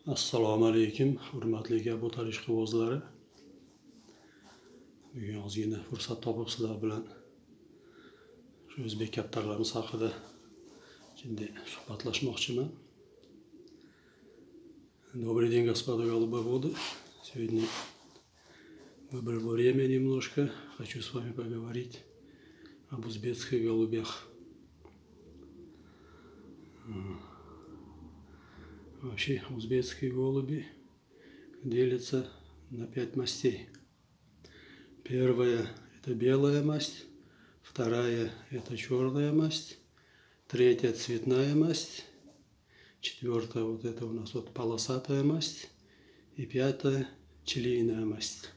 Assalomu alaykum, hurmatli Gap o'tarish quvozlari. Bugun ozgina fursat topib sizlar bilan shu o'zbek kaptarlarimiz haqida jiddiy suhbatlashmoqchiman. Добрый день, господа голубоводы. Сегодня выбрал время немножко. Хочу с вами поговорить об узбекских голубях. Вообще узбекские голуби делятся на 5 мастей. Первая – это белая масть, вторая – это черная масть, третья – цветная масть, четвертая – вот это у нас вот полосатая масть, и пятая – чилийная масть.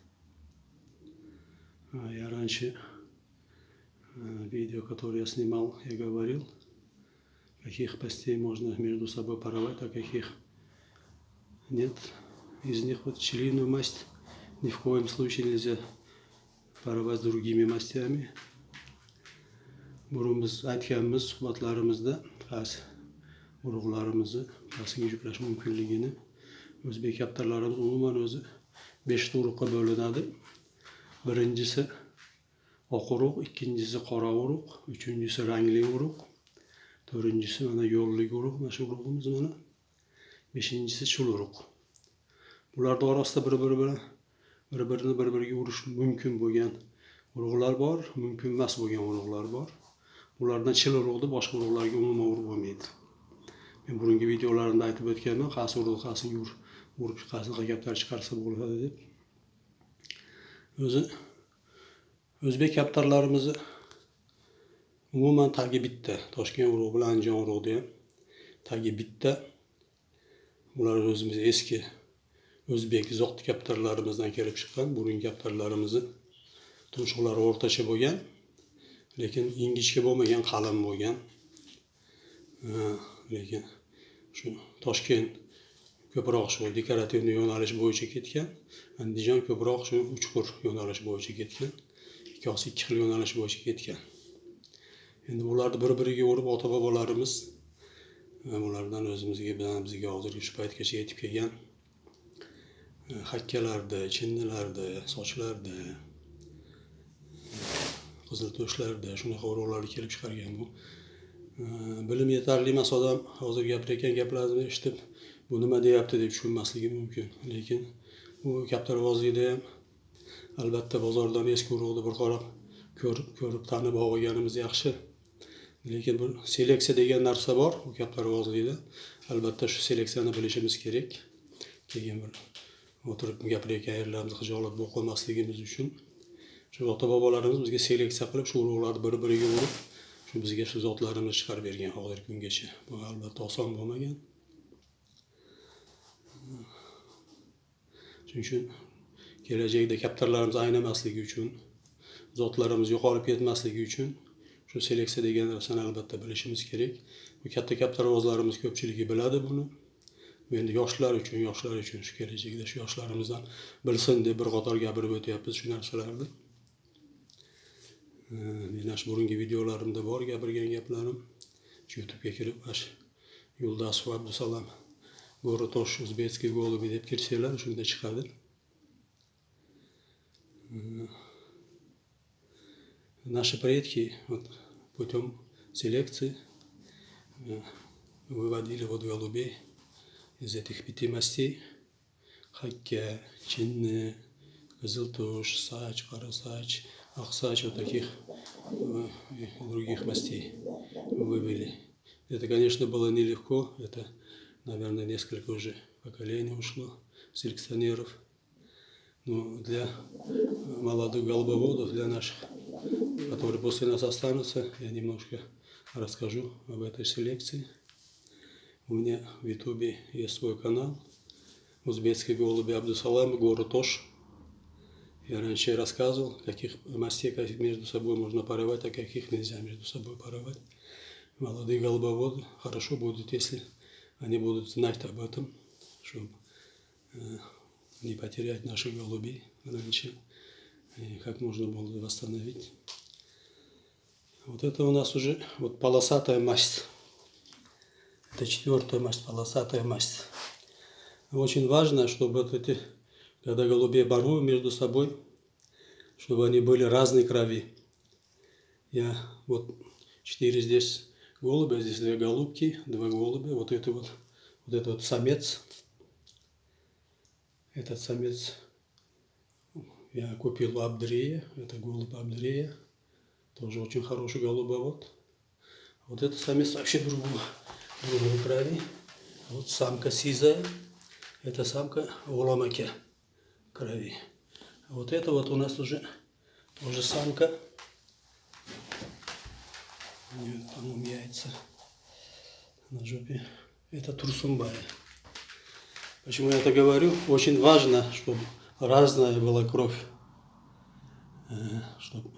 Я раньше видео, которое я снимал, я говорил, каких мастей можно между собой поровать, а каких нет. Из них вот чилийную масть ни в коем случае нельзя paravaz другими mastями. Burun biz aytganmiz suhbatlarimizda qaysi urug'larimizni qaysiga yuklash mumkinligini. O'zbek kaptarlarimiz umuman o'zi 5 urug'ga bo'linadi. Birinchisi oq urug', ikkinchisi qora urug', uchinchisi rangli urug', to'rtinchisi mana yo'llik urug', mana shu urug'imiz mana. Beshinchisi chul urug'. Bularning orasida bir-birini bir-biriga urish mumkin bo'lgan urug'lar bor, mumkin emas bo'lgan urug'lar bor. Ulardan chil urug'ni boshqa urug'larga umuman urib bo'lmaydi. Men burungi videolarimda aytib o'tganman, qaysi urug' qaysiga urib qaysiga kaptar chiqarsa bo'ladi deb. O'zi o'zbek kaptarlarimizni umuman tagi bitta. Toshkent urug'i bilan Andijon urug'ida ham tagi bitta. Ular o'zimiz eski o'zbek zot kaptarlarimizdan kelib chiqqan. Burungi kaptarlarimizni tumshuqlari o'rtacha bo'lgan, lekin ingichka bo'lmagan, qalin bo'lgan. Lekin shu Toshkent ko'proq shu dekorativniy yo'nalish bo'yicha ketgan, Andijon ko'proq shu uchqur yo'nalish bo'yicha ketgan. Ikkosi ikki xil yo'nalish bo'yicha ketgan. Endi bularni bir-biriga urib ota-bobolarimiz bulardan bizga hozirgi shu paytgacha yetib kelgan hakkalarda, chinnilarda, sochlarda, qizilto'shlarda shunaqa urug'larni kelib chiqargan bu. Bilim yetarli emas odam hozir gapirayotgan gaplarni eshitib, bu nima deyapti deb tushunmasligi mumkin. Lekin bu kaptarvozlikda ham albatta bozordan eski urug'ni bir qarab ko'rib tanib olganimiz yaxshi. Lekin bir seleksiya degan narsa bor bu kaptarvozlikda. Albatta shu seleksiyani bilishimiz kerak. Keyin bir o'tirib gapirayotgan yerlarimiz xijolat bo'lib qolmasligimiz uchun shu ota-bobolarimiz bizga seleksiya qilib shu urug'larni bir-biriga urib, shu bizga shu zotlarimiz chiqarib bergan hozirgi kungacha. Bu albatta oson bo'lmagan. Shuning uchun kelajakda kaptarlarimiz aynamasligi uchun, zotlarimiz yo'qolib ketmasligi uchun shu seleksiya degan narsani albatta bilishimiz kerak. Bu katta kaptarvozlarimiz ko'pchiligi biladi buni. Endi yoshlar uchun shu kelajakda shu yoshlarimizdan bilsin deb bir qator gapirib o'tyapmiz shu narsalarni. Meni shu burungi videolarimda bor gapirgan gaplarim. YouTube'ga kirib Yuldasov Abdusalam Город-Ош узбекские голуби deb kirsanglar shunda chiqadi. Наши предки вот путем селекции выводили вот голубей из этих 5 мастей: хакка, чинны, кызылтуш, сач, карасач, ахсач, вот таких других мастей вывели. Это, конечно, было нелегко. Это, наверное, несколько уже поколений ушло селекционеров. Но для молодых голубоводов, для наших, которые после нас останутся, я немножко расскажу об этой селекции. У меня в Ютубе есть свой канал «Узбекские голуби Абдусалам, Город-Ош». Я раньше рассказывал, каких мастей между собой можно поровать, а каких нельзя между собой поровать. Молодые голубоводы хорошо будут, если они будут знать об этом, чтобы не потерять наших голубей раньше, и как можно было восстановить. Вот это у нас уже вот полосатая масть. Это 4-я масть, полосатая масть. Очень важно, чтобы вот эти, когда голубей паруем между собой, чтобы они были разной крови. Я вот 4 здесь голубя, здесь 2 голубки, 2 голубя. Вот этот самец. Этот самец я купил у Абдрея. Это голубь Абдрея. Тоже очень хороший голубовод. Вот этот самец вообще другой крови. Вот самка сизая. Это самка в ломаке крови. А вот это вот у нас уже тоже самка. У нее, по-моему, яйца на жопе. Это турсумбая. Почему я это говорю? Очень важно, чтобы разная была кровь. Чтобы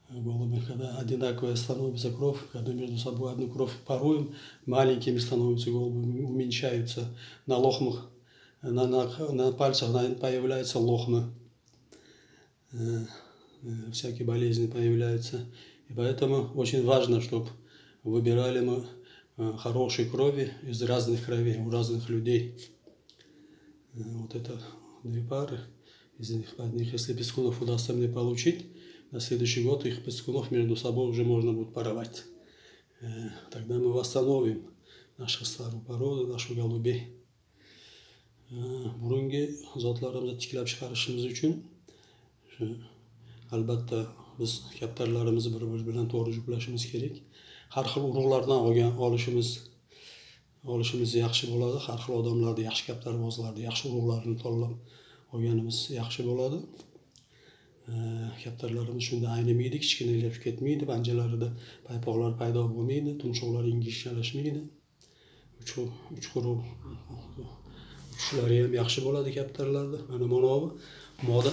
голуби, когда одинаковая становится кровь, когда между собой одну кровь паруем, маленькими становятся голуби, уменьшаются на лохмах, на пальцах появляются лохмы, всякие болезни появляются. И поэтому очень важно, чтобы выбирали мы хорошей крови из разных кровей, у разных людей. Вот это 2 пары. Из них, если пескунов удастся мне получить, на следующий год их пескунов между собой уже можно будет паровать. Тогда мы восстановим нашу старую породу, нашу голубей. Burungi zotlarimizni tiklab chiqarishimiz uchun albatta biz kaptarlarimizni bir-biri bilan to'g'ri juplashimiz kerak. Har xil urug'lardan olishimiz yaxshi bo'ladi. Har xil odamlarni, yaxshi kaptarvozlarni, yaxshi urug'larni tanlab olganimiz yaxshi bo'ladi. Kaptarlarimiz shunda aynimaydi, kichkinalashib ketmaydi, panjalarida paypoqlar paydo bo'lmaydi, tumshuqlari ingichkalashmaydi. Uchlari ham yaxshi bo'ladi kaptarlarda. Mana bunavi moda.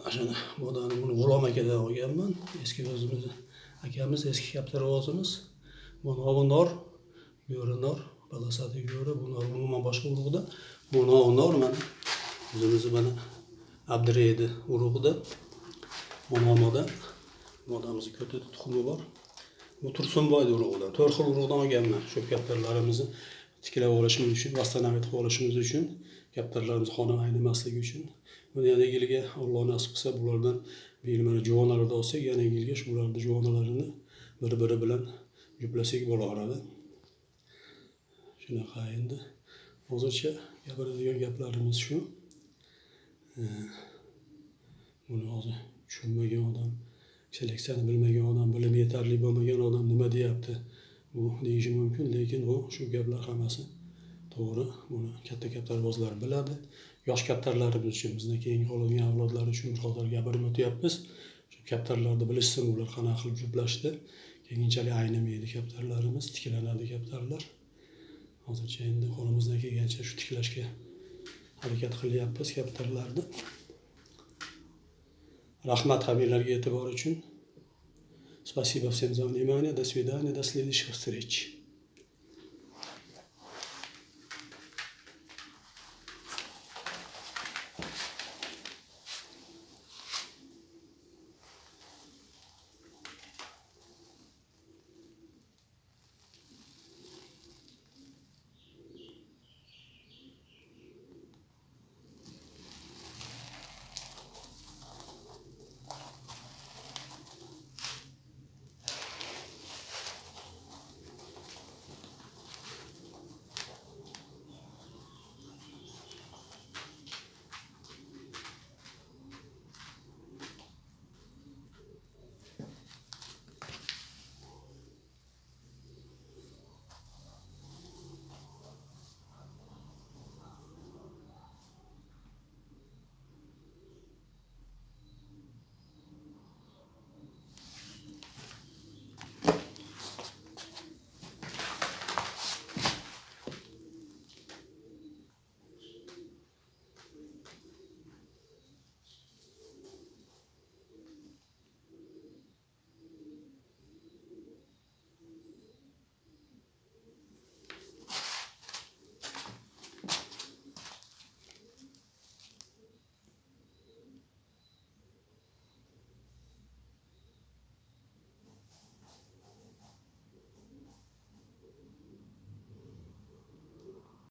Ana modani buni G'ulom akadan olganman. Eski o'zimizni akamiz, eski kaptarvozimiz. Bunavi nor, yo'ri nor, balasati yo'ri, bu nor umuman boshqa urug'da. Bunavi nor mana o'zimizni mana Abdreydi urug'ida. Moda. Modamizni ko'ta tuxumi bor. Bu Tursunboyni urug'idan. 4 xil urug'dan olganman. Shu kaptarlarimizni tiklab olishimiz uchun, vastonavit qilib olishimiz uchun, kaptarlarimiz xona aynimasligi uchun. Buni yana yilga Alloh nasib qilsa bulardan mana juvonlarda olsak, yana yilga shularni juvonalarini bir-biri bilan juplasak bo'laveradi. Shunaqa endi. Hozircha gapiradigan gaplarimiz shu. Buni hozir tushunmagan odam, seleksiyani bilmagan odam, bilimi yetarli bo'lmagan odam nima deyapti bu deyishi mumkin, lekin bu shu gaplar hammasi to'g'ri. Buni katta kaptarvozlar biladi. Yosh kaptarlarimiz uchun, bizdan keyin qolgan avlodlar uchun bir xotir gapirib o'tyapmiz. Shu kaptarlarni bilishsin, ular qanaqa qilib juplashdi. Keyinchalik aynimaydi kaptarlarimiz, tiklanadi kaptarlar. Hozircha endi qo'limizdan kelgancha shu tiklashga harakat qilyapmiz kaptarlarni. Rahmat hammalarga e'tibor uchun. Спасибо всем за внимание. До свидания, до следующих встреч.